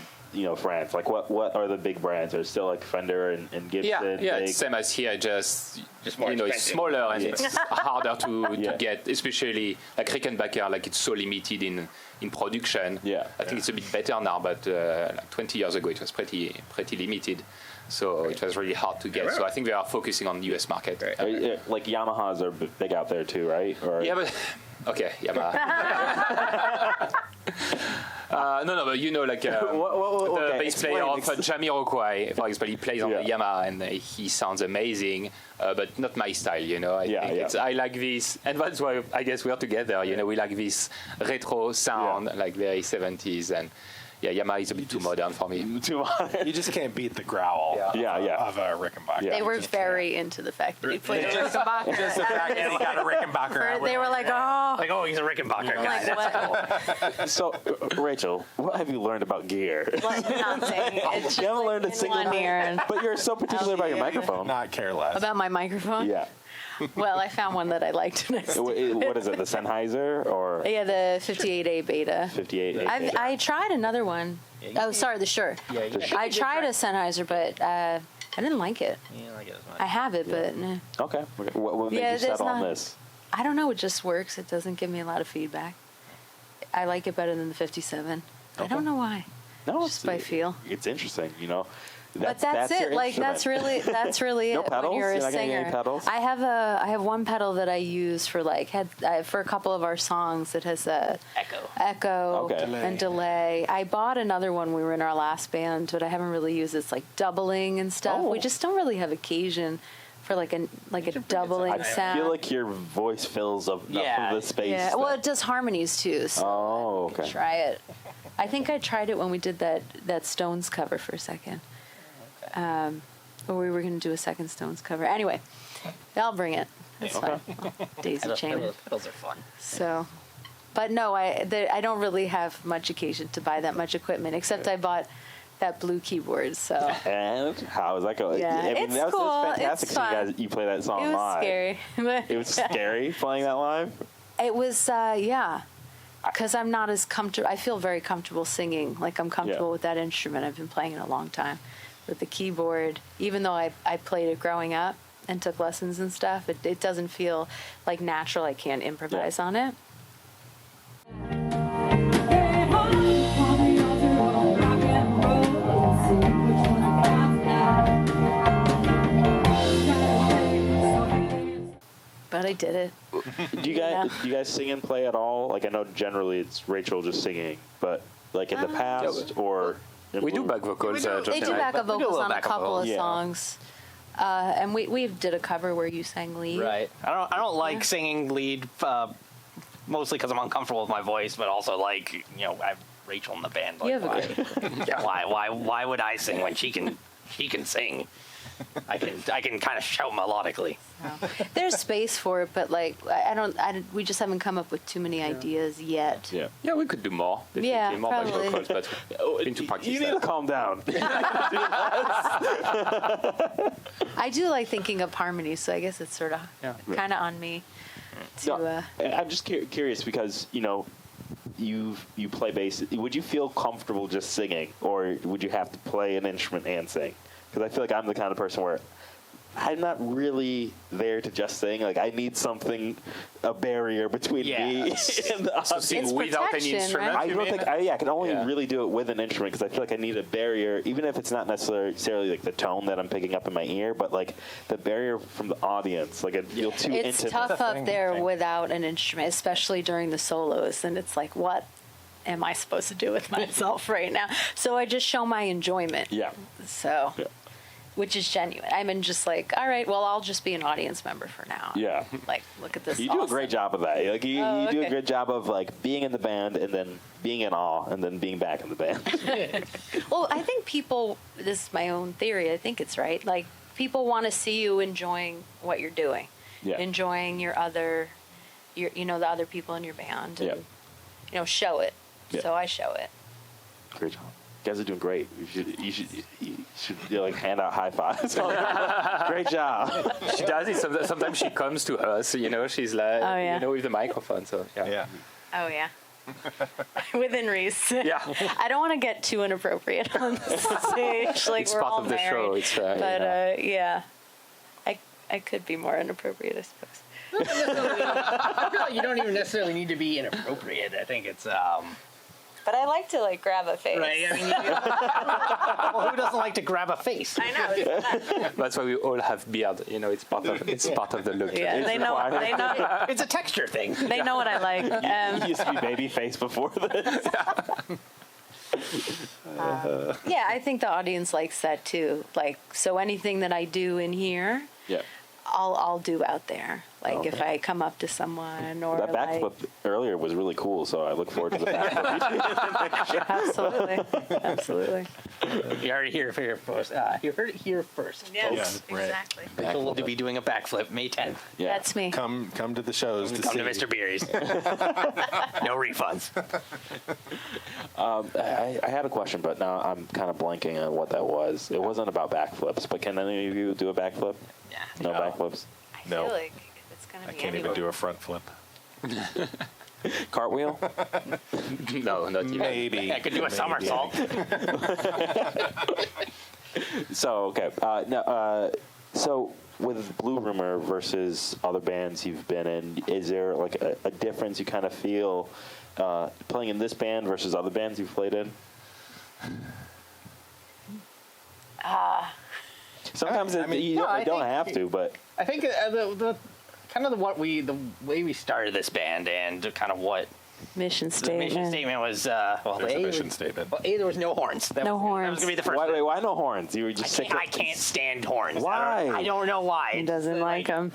France? What are the big brands? Are still Fender and Gibson? Yeah, it's same as here, just more it's smaller and it's harder to get, especially Rickenbacker, it's so limited in production. I think it's a bit better now, but 20 years ago it was pretty limited. So it was really hard to get. So I think they are focusing on the US market. Yamahas are big out there too, right? Or yeah, but okay, Yamaha. No, but the bass player of Jamiroquai, for example, he plays on the Yamaha and he sounds amazing, but not my style, I like this, and that's why I guess we're together, we like this retro sound, very 70s, and Yamaha is a bit too modern for me. Too modern. You just can't beat the growl of a Rickenbacker. They were very into the fact that he played a Rickenbacker. Just the fact that he got a Rickenbacker. They were like, oh. He's a Rickenbacker guy. Like, what? So, Rachel, what have you learned about gear? Nothing. It's just You haven't learned a single one ear. But you're so particular about your microphone. Not care less. About my microphone? Yeah. Well, I found one that I liked. What is it, the Sennheiser or? Yeah, the 58A Beta. 58A. I tried another one. Oh, sorry, the Shure. Yeah, I tried a Sennheiser, but I didn't like it. Yeah, I guess I have it, but nah. Okay. What made you settle on this? I don't know. It just works. It doesn't give me a lot of feedback. I like it better than the 57. I don't know why. No, just by feel. It's interesting, But that's it. That's really No it. pedals? When you're a You're not getting singer, any pedals? I have one pedal that I use for for a couple of our songs. It has a echo and delay. I bought another one. We were in our last band, but I haven't really used it. It's doubling and stuff. We just don't really have occasion for a doubling sound. I feel like your voice fills up enough of the space. Yeah. Well, it does harmonies too. So okay. Try it. I think I tried it when we did that Stones cover for a second. Or we were going to do a second Stones cover. Anyway, I'll bring it. That's fine. Daisy chain. Pedals are fun. So, but no, I don't really have much occasion to buy that much equipment, except I bought that blue keyboard. So. And how is that going? Yeah, it's cool. fantastic. It's fun. You play that song live. It was live. scary. It was scary playing that live. It was because I'm not as comfortable. I feel very comfortable singing. I'm comfortable with that instrument. I've been playing it a long time. With the keyboard, even though I played it growing up, and took lessons and stuff, it doesn't feel like natural. I can't improvise on it. But I did it. Do you guys sing and play at all? Like, I know generally it's Rachel just singing, but like in the past or We do back vocals. They Josh do and I. backup We do a vocals little on a backup couple of vocals. Yeah. songs. And we did a cover where you sang lead. Right. I don't like singing lead, mostly because I'm uncomfortable with my voice, but also like I have Rachel in the band. Like, You have a great why would I sing when she can sing? I can kind of shout melodically. There's space for it, but like we just haven't come up with too many ideas yet. yeah. Yeah, we could do more. Definitely Yeah, more back probably. vocals, but we need to practice You need to that. calm down. I do like thinking of harmonies, so I guess it's sort of kind of on me to. No, I'm just curious because you play bass. Would you feel comfortable just singing, or would you have to play an instrument and sing? Because I feel like I'm the kind of person where I'm not really there to just sing. Like, I need something, a barrier between me and the So audience. sing It's without any protection, instrument. right? I you don't mean? think I can only Yeah. really do it with an instrument because I feel like I need a barrier, even if it's not necessarily like the tone that I'm picking up in my ear, but like the barrier from the audience. Like, I feel too It's intimate. tough up there thing. without an instrument, especially during the solos, and it's like, what am I supposed to do with myself right now? So I just show my enjoyment. Yeah. So. Yeah. Which is genuine. I mean, just like, all right, well, I'll just be an audience member for now. Yeah. Like, look at this. You do a awesome- great job of that. Like you Oh, do a okay. great job of like being in the band and then being in awe and then being back in the band. Well, I think people, this is my own theory, I think it's right. Like, people want to see you enjoying what you're doing, Yeah. enjoying the other people in your band, and, show it. Yeah. So I show it. Great job. You guys are doing great. You should like hand out high fives. Great job. She does it. Sometimes she comes to us. She's like, Oh, yeah. with the microphone. So Yeah. Oh, yeah. Within reason. Yeah. I don't want to get too inappropriate on the stage. Like, It's we're part all of the married. show. It's But, yeah. I could be more inappropriate, I suppose. I feel like you don't even necessarily need to be inappropriate. I think it's But I like to, like, grab a face. right. I mean, well, who doesn't like to grab a face? I know. It's fun. that's why we all have beard. It's part of the look. Yeah, they know. It's a texture thing. They know what I like. You used to be baby face before this. Yeah, I think the audience likes that too. Like, so anything that I do in here, Yeah. I'll do out there. Like, if Okay. I come up to someone or That like, backflip earlier was really cool, so I look forward to the backflip. absolutely. You heard it here first. You heard it here first. Yes, Yeah, right. exactly. Rachel will be doing a backflip May 10th. Yeah. That's me. Come to the shows to Come see. to Mr. Beery's. No refunds. I had a question, but now I'm kind of blanking on what that was. It wasn't about backflips, but can any of you do a backflip? Yeah. No No. backflips? I No. feel like it's gonna I be. can't even do a front flip. Cartwheel? No, not even. Maybe. I could do a Maybe. somersault. So, okay. So with Blue Rumor versus other bands you've been in, is there like a difference you kind of feel playing in this band versus other bands you've played in? Sometimes I mean, you no, I don't think- have to, but I think the way we started this band and kind of what Mission the statement. mission statement was. There's a mission statement. Well, there was no horns. That No was, That horns. was gonna be the first. why no horns? You were just I can't stand horns. Why? I don't know why. He doesn't like them.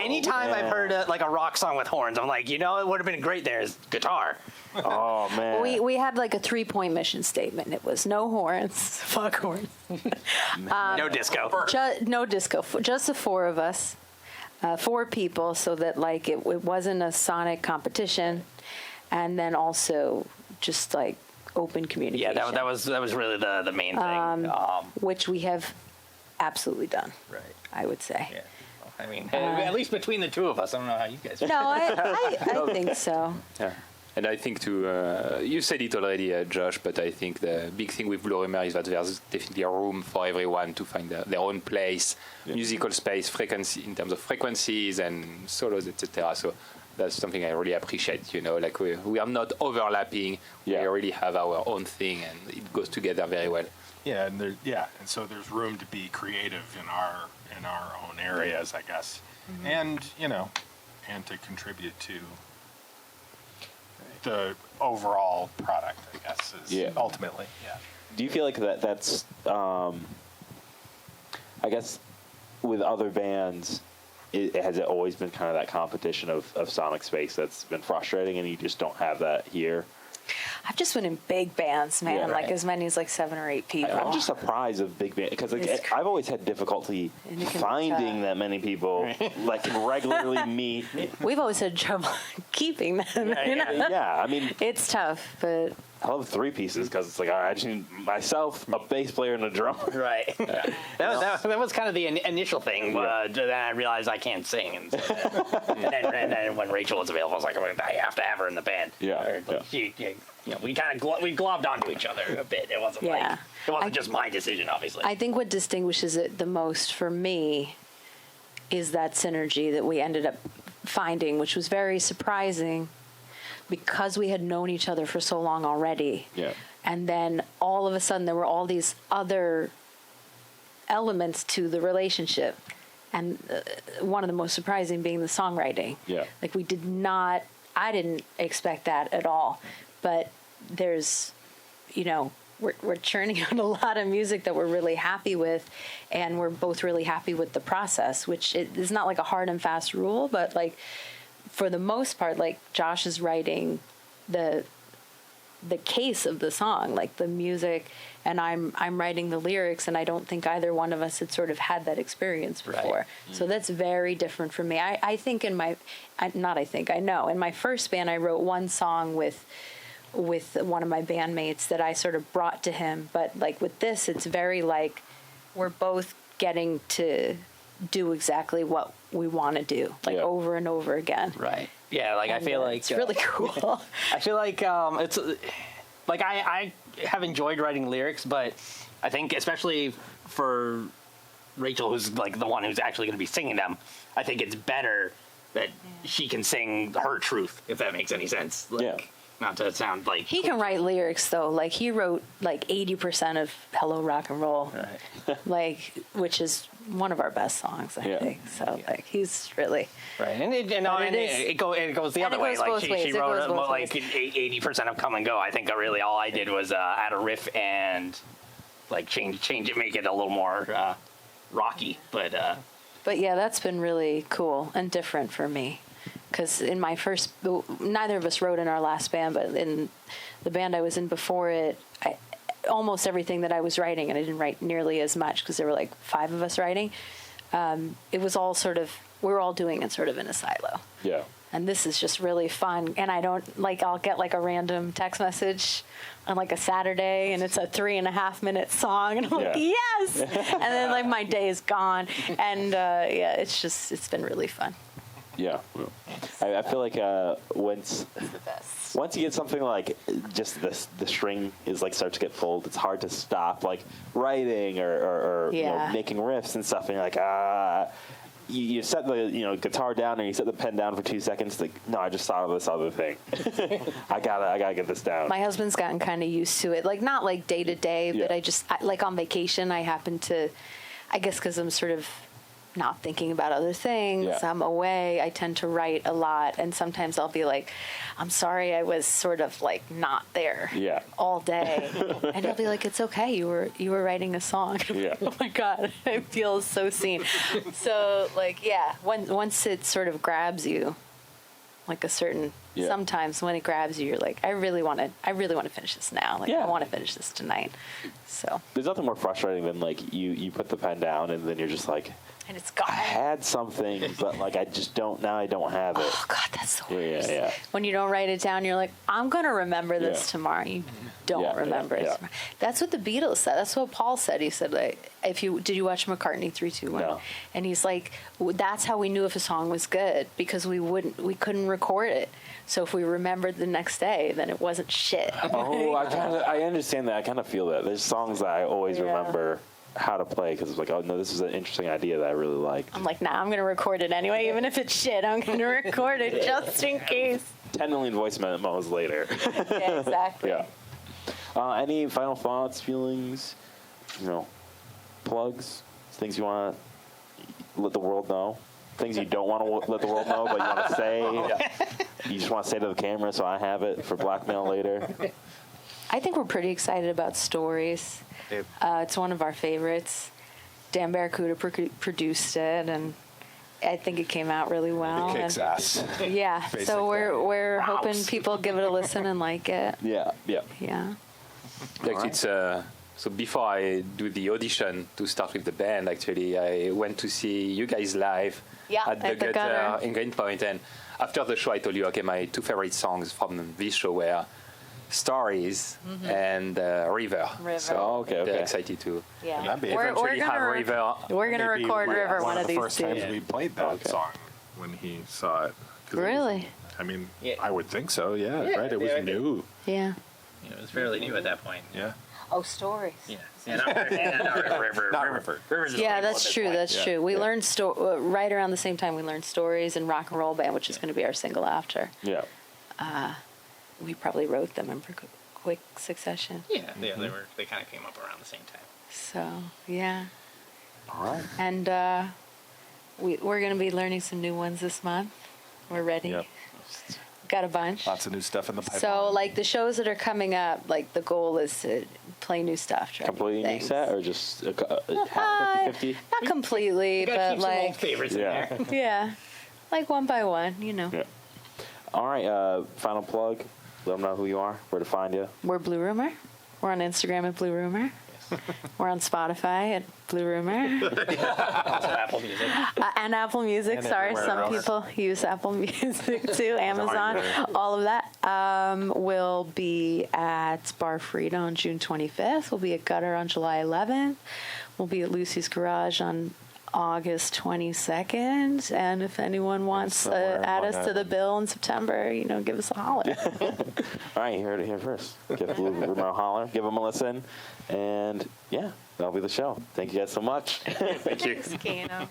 Anytime I've heard like a rock song with horns, I'm like, it would have been great there is guitar. Oh man. We had like a 3-point mission statement. It was no horns, fuck horns, No disco. no disco, just the four of us, 4 people, so that like it wasn't a sonic competition, and then also just like open Yeah, communication. that was really the main thing. which we have absolutely done. Right. I would say. Yeah. I mean, at least between the two of us, I don't know how you guys. No, I think so. Yeah. And I think you said it already, Josh, but I think the big thing with Blue Rumor is that there's definitely a room for everyone to find their own place, musical space, frequency in terms of frequencies and solos, etc. So that's something I really appreciate. Like we are not overlapping. We really have our own thing, and it goes together very well. Yeah, and so there's room to be creative in our own areas, I guess, and and to contribute to the overall product, I guess, is ultimately. Yeah. Do you feel like that's I guess with other bands, has it always been kind of that competition of sonic space that's been frustrating, and you just don't have that here? I've just been in big bands, man, like as many as like 7 or 8 people. I'm just surprised of big bands because I've always had difficulty finding that many people that can regularly meet. We've always had trouble keeping them. Yeah, I mean, it's tough, but I love 3 pieces because it's like, all right, I just need myself, a bass player, and a drummer. Right. That was kind of the initial thing. Then I realized I can't sing, and then when Rachel was available, I was like, I have to have her in the band. We kind of we gloved onto each other a bit. It wasn't it wasn't just my decision, obviously. I think what distinguishes it the most for me is that synergy that we ended up finding, which was very surprising because we had known each other for so long already. Yeah. And then all of a sudden there were all these other elements to the relationship. And one of the most surprising being the songwriting. Yeah. Like I didn't expect that at all. But there's, we're churning out a lot of music that we're really happy with, and we're both really happy with the process, which is not like a hard and fast rule, but like for the most part, like Josh is writing the case of the song, like the music, and I'm writing the lyrics, and I don't think either one of us had sort of had that experience before. Right. So that's very different for me. I think I know in my first band I wrote one song with one of my bandmates that I sort of brought to him, but like with this, it's very like we're both getting to do exactly what we want to do, like over and over again. Right. Yeah. Like I feel like it's really cool. I feel like it's like I have enjoyed writing lyrics, but I think especially for Rachel, who's like the one who's actually going to be singing them, I think it's better that she can sing her truth, if that makes any sense. Like, not to sound like he can write lyrics though. Like he wrote like 80% of "Hello Rock and Roll," like which is one of our best songs, I think. So like he's really right, and it goes the other way. Like she wrote like 80% of "Come and Go." I think really all I did was add a riff and like change it, make it a little more rocky. But yeah, that's been really cool and different for me. Because in my first, neither of us wrote in our last band, but in the band I was in before it, almost everything that I was writing, and I didn't write nearly as much because there were like 5 of us writing, it was all sort of, we were all doing it sort of in a silo. Yeah. And this is just really fun. And I don't, like, I'll get like a random text message on like a Saturday, and it's a 3.5-minute song, and I'm like, yes! And then like my day is gone. And it's been really fun. Yeah, I feel like once you get something like just the string is like starts to get pulled, it's hard to stop like writing or making riffs and stuff. And you're like you set the guitar down or you set the pen down for 2 seconds. Like no, I just thought of this other thing. I gotta get this down. My husband's gotten kind of used to it, like not like day to day, but like on vacation I happen to, I guess because I'm sort of not thinking about other things. I'm away. I tend to write a lot, and sometimes I'll be like, I'm sorry I was sort of like not there all day. And he'll be like, it's okay, you were writing a song. Oh my God, I feel so seen. So like once it sort of grabs you, like a certain sometimes when it grabs you, you're like, I really want to finish this now. Like I want to finish this tonight. So there's nothing more frustrating than like you put the pen down and then you're just like, And it's gone. I had something, but like I just don't now. I don't have it. Oh God, that's the worst. Yeah. When you don't write it down, you're like, I'm gonna remember this Yeah. tomorrow. You don't Yeah, remember it yeah. tomorrow. That's what the Beatles said. That's what Paul said. He said, like, did you watch McCartney 3-2-1? No. And he's like, that's how we knew if a song was good, because we couldn't record it. So if we remembered the next day, then it wasn't shit. Oh, I understand that. I kind of feel that. There's songs that I always Yeah. remember how to play because it's like, oh no, this is an interesting idea that I really liked. I'm like, nah, I'm gonna record it anyway, even if it's shit. I'm gonna record it just in case. 10 million voice memos later. Yeah, exactly. Yeah. Any final thoughts, feelings, plugs, things you want to let the world know, things you don't want to let the world know, but you want to say. You just want to say to the camera, so I have it for blackmail later. I think we're pretty excited about Stories. It's one of our favorites. Dan Barracuda produced it, and I think it came out really well. It kicks and, ass. Yeah, Basically. so we're hoping people give it a listen and like it. Yeah. Yeah. Like it's so before I do the audition to start with the band, actually, I went to see you guys live at the Gutter in Greenpoint, and after the show, I told you, okay, my two favorite songs from this show were Stories and River. So okay. they're excited to Yeah. That'd be eventually have River. We're gonna Maybe record River one of the these first days. times we played that Okay. song when he saw it. 'Cause it was- Really? I mean, Yeah. I would think so. Yeah, Yeah, right. It was yeah, new. Yeah. It was fairly new at that point. Yeah. Oh, Stories. Yeah. And River. Not River. River's just Yeah, like that's at this true. point. That's Yeah. true. We learned right around the same time we learned Stories and Rock and Roll Band, which is going to be our single after. Yeah. We probably wrote them in quick succession. Yeah, they kind of came up around the same time. So yeah, All right. and we're going to be learning some new ones this month. We're ready. Yep. Got a bunch. Lots of new stuff in the pipeline. So like the shows that are coming up, like the goal is to play new stuff. Try Completely new things. set or just half 50-50? Not completely, You gotta but keep some old like favorites Yeah. in there. yeah, like one by one. Yeah. All right. Final plug. Let them know who you are, where to find you. We're Blue Rumor. We're on Instagram at Blue Rumor. We're on Spotify at Blue Rumor. Also Apple Music. And Apple Music. And Sorry, everywhere some else. people use Apple Music too. Amazon, all of that. We'll be at Bar Frida on June 25th. We'll be at Gutter on July 11th. We'll be at Lucy's Garage on August 22nd. And if anyone wants to somewhere in add Long us to the Island. bill in September, give us a holler. All right, you heard it here first. Give Blue Rumor a holler. Give them a listen. And, yeah, that'll be the show. Thank you guys so much. Thank you. Thanks, Kano.